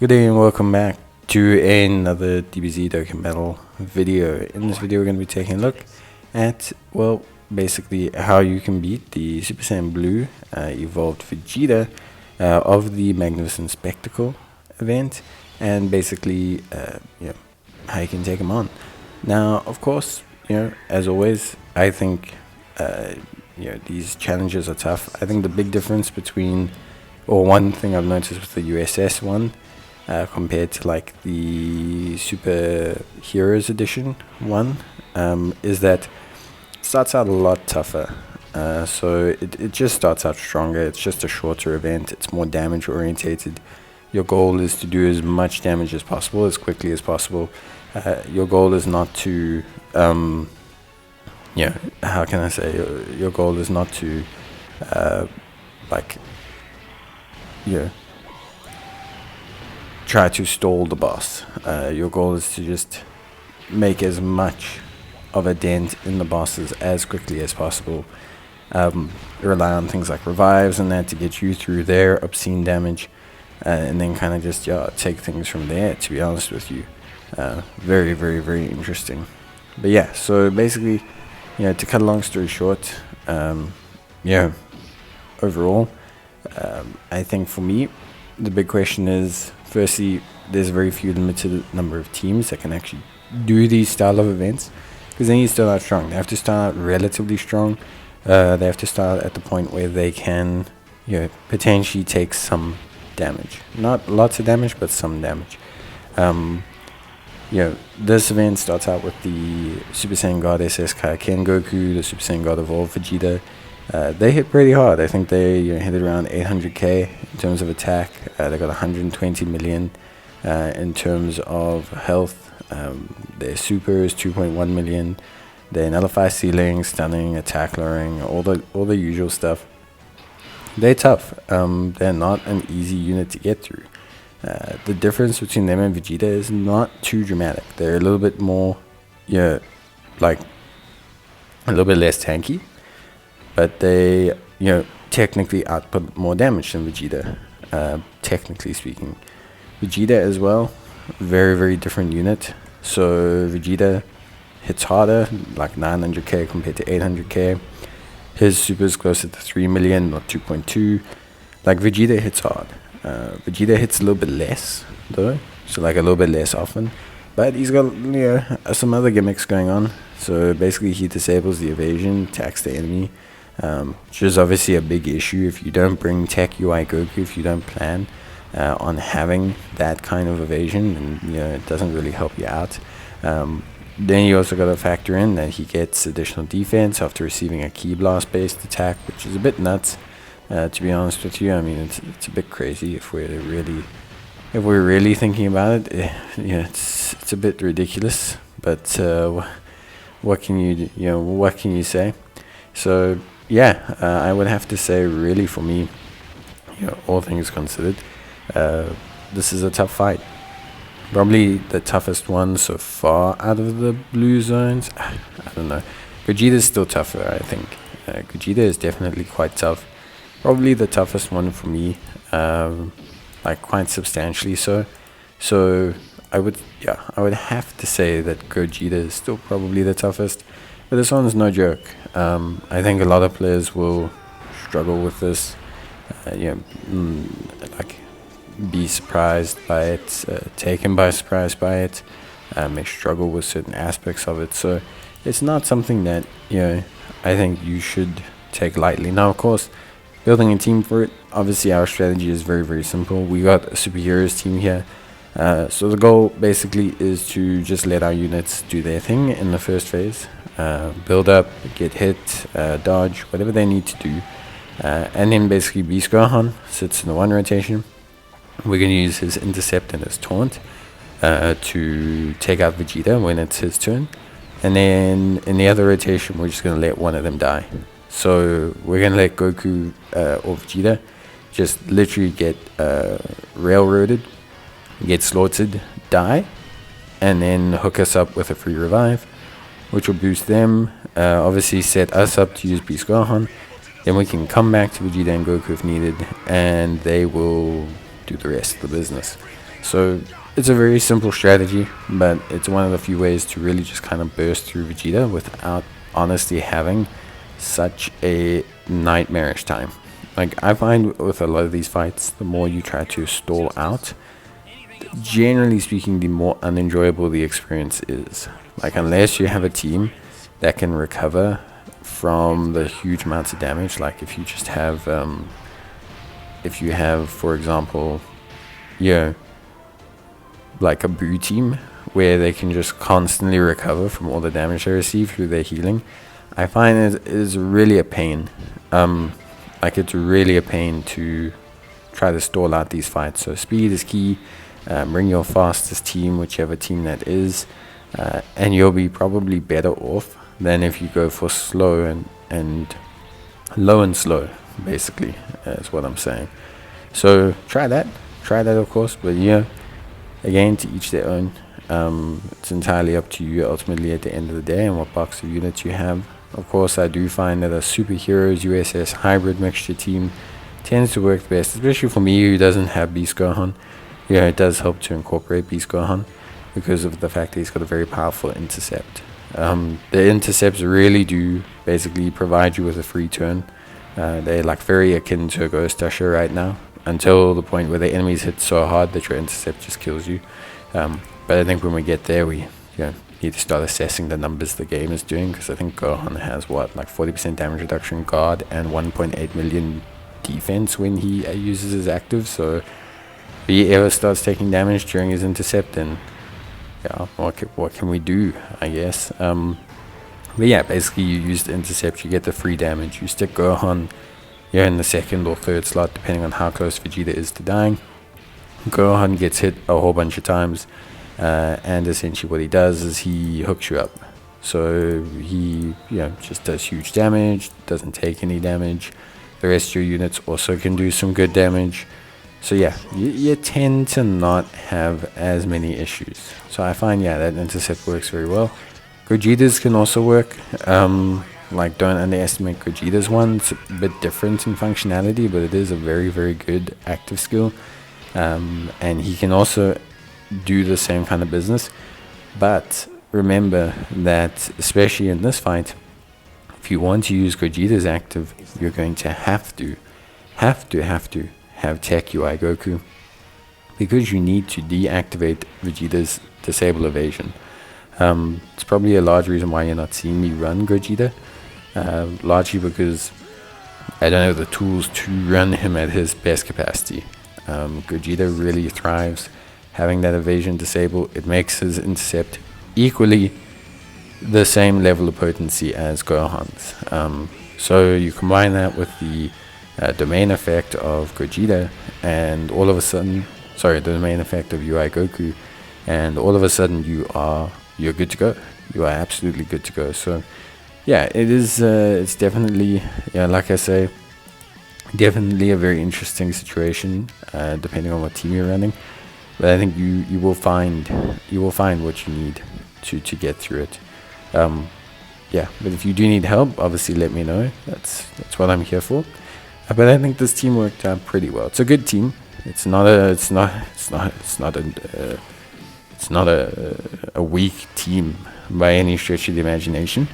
Good day and welcome back to another DBZ Dokkan Battle video. In this video we're going to be taking a look at, well, basically how you can beat the Super Saiyan Blue evolved Vegeta of the Magnificent Spectacle event, and basically how you can take him on. Now, of course, as always, I think these challenges are tough. I think the big difference between, or one thing I've noticed with the USS one compared to like the Super Heroes Edition one, is that it starts out a lot tougher. So it just starts out stronger. It's just a shorter event. It's more damage orientated. Your goal is to do as much damage as possible, as quickly as possible. Your goal is not to, how can I say? Your goal is not to, try to stall the boss. Your goal is to just make as much of a dent in the bosses as quickly as possible. Rely on things like revives and that to get you through their obscene damage, and then kind of just take things from there, to be honest with you. Very, very, very interesting. But yeah, so basically, to cut a long story short, overall, I think for me, the big question is, firstly, there's a very few limited number of teams that can actually do these style of events, because they need to start out strong. They have to start out relatively strong. They have to start at the point where they can potentially take some damage. Not lots of damage, but some damage. This event starts out with the Super Saiyan God SS Kaioken Goku, the Super Saiyan God Evolved Vegeta. They hit pretty hard. I think they hit around 800k in terms of attack. They got 120 million in terms of health. Their super is 2.1 million. They nullify ceiling, stunning, attack lowering, all the usual stuff. They're tough. They're not an easy unit to get through. The difference between them and Vegeta is not too dramatic. They're a little bit more, a little bit less tanky. But they, technically output more damage than Vegeta, technically speaking. Vegeta as well, very, very different unit. So Vegeta hits harder, like 900k compared to 800k. His super is closer to 3 million, not 2.2. Like, Vegeta hits hard. Vegeta hits a little bit less, though, so like a little bit less often. But he's got, some other gimmicks going on. So basically he disables the evasion, attacks the enemy. Which is obviously a big issue if you don't bring Tech UI Goku, if you don't plan on having that kind of evasion, and it doesn't really help you out. Then you also got to factor in that he gets additional defense after receiving a Ki Blast based attack, which is a bit nuts, to be honest with you. I mean, it's a bit crazy if we're really thinking about it. It's a bit ridiculous, but what can you say? So I would have to say, really, for me, all things considered, this is a tough fight. Probably the toughest one so far out of the blue zones. I don't know. Vegeta is still tougher, I think. Vegeta is definitely quite tough. Probably the toughest one for me, quite substantially so. So I would have to say that Gogeta is still probably the toughest. But this one's no joke. I think a lot of players will struggle with this. Be surprised by it, taken by surprise by it, may struggle with certain aspects of it. So it's not something that I think you should take lightly. Now, of course, building a team for it, obviously our strategy is very, very simple. We got a superheroes team here. So the goal basically is to just let our units do their thing in the first phase. Build up, get hit, dodge, whatever they need to do. And then basically Beast Gohan sits in the one rotation. We're going to use his intercept and his taunt to take out Vegeta when it's his turn. And then in the other rotation, we're just going to let one of them die. So we're going to let Goku or Vegeta just literally get railroaded, get slaughtered, die, and then hook us up with a free revive, which will boost them, obviously set us up to use Beast Gohan. Then we can come back to Vegeta and Goku if needed, and they will do the rest of the business. So it's a very simple strategy, but it's one of the few ways to really just kind of burst through Vegeta without honestly having such a nightmarish time. Like, I find with a lot of these fights, the more you try to stall out, generally speaking, the more unenjoyable the experience is. Like, unless you have a team that can recover from the huge amounts of damage, like if you just have if you have, for example, like a Boo team where they can just constantly recover from all the damage they receive through their healing, I find it is really a pain. Like, it's really a pain to try to stall out these fights. So speed is key. Bring your fastest team, whichever team that is, and you'll be probably better off than if you go for slow and low and slow, basically, is what I'm saying. So try that of course, but again, to each their own. It's entirely up to you ultimately at the end of the day and what box of units you have. Of course, I do find that a superheroes USS hybrid mixture team tends to work best, especially for me who doesn't have Beast Gohan. It does help to incorporate Beast Gohan because of the fact that he's got a very powerful intercept. The intercepts really do basically provide you with a free turn. They're like very akin to a Ghost Usher right now, until the point where the enemies hit so hard that your intercept just kills you. But I think when we get there, we need to start assessing the numbers the game is doing, because I think Gohan has like 40% damage reduction guard and 1.8 million defense when he uses his active. So if he ever starts taking damage during his intercept, then what can we do, I guess. But yeah, basically you use the intercept, you get the free damage. You stick Gohan in the second or third slot, depending on how close Vegeta is to dying. Gohan gets hit a whole bunch of times, and essentially what he does is he hooks you up. So he just does huge damage, doesn't take any damage. The rest of your units also can do some good damage. So yeah, you tend to not have as many issues. So I find that intercept works very well. Gogeta's can also work. Like, don't underestimate Gogeta's one. It's a bit different in functionality, but it is a very, very good active skill. And he can also do the same kind of business. But remember that, especially in this fight, if you want to use Gogeta's active, you're going to have to have Tech UI Goku, because you need to deactivate Vegeta's disable evasion. It's probably a large reason why you're not seeing me run Gogeta, largely because I don't have the tools to run him at his best capacity. Gogeta really thrives having that evasion disable. It makes his intercept equally the same level of potency as Gohan's. So you combine that with the domain effect of Gogeta, and all of a sudden, the domain effect of UI Goku, and all of a sudden you're good to go. You are absolutely good to go. So yeah, it is. It's definitely, like I say, definitely a very interesting situation, depending on what team you're running. But I think you will find what you need to get through it. But if you do need help, obviously let me know. That's what I'm here for. But I think this team worked out pretty well. It's a good team. It's not a weak team by any stretch of the imagination.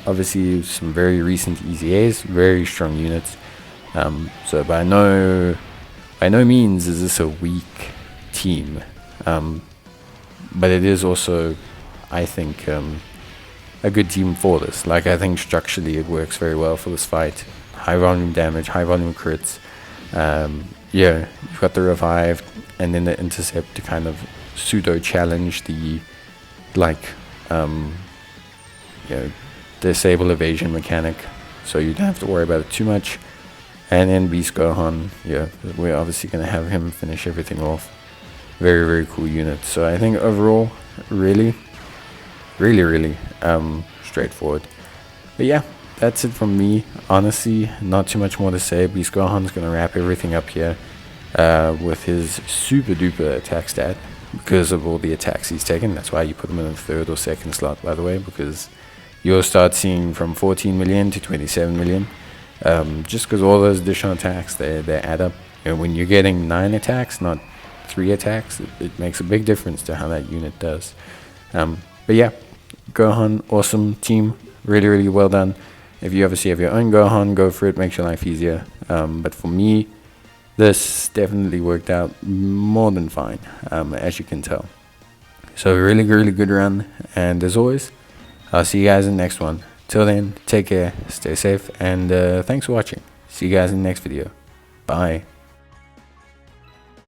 Obviously, some very recent EZAs, very strong units. So by no means is this a weak team. But it is also, I think, a good team for this. Like, I think structurally it works very well for this fight. High volume damage, high volume crits. You've got the revive and then the intercept to kind of pseudo challenge the disable evasion mechanic, so you don't have to worry about it too much. And then Beast Gohan, we're obviously going to have him finish everything off. Very, very cool unit. So I think overall, really straightforward. But yeah, that's it from me. Honestly, not too much more to say. Beast Gohan's going to wrap everything up here with his super duper attack stat, because of all the attacks he's taken. That's why you put him in the third or second slot, by the way, because you'll start seeing from 14 million to 27 million. Just because all those additional attacks, they add up. when you're getting 9 attacks, not 3 attacks, it makes a big difference to how that unit does. But yeah, Gohan, awesome team, really, really well done. If you obviously have your own Gohan, go for it, makes your life easier. But for me, this definitely worked out more than fine, as you can tell. So really, really good run, and as always, I'll see you guys in the next one. Till then, take care, stay safe, and thanks for watching. See you guys in the next video. Bye.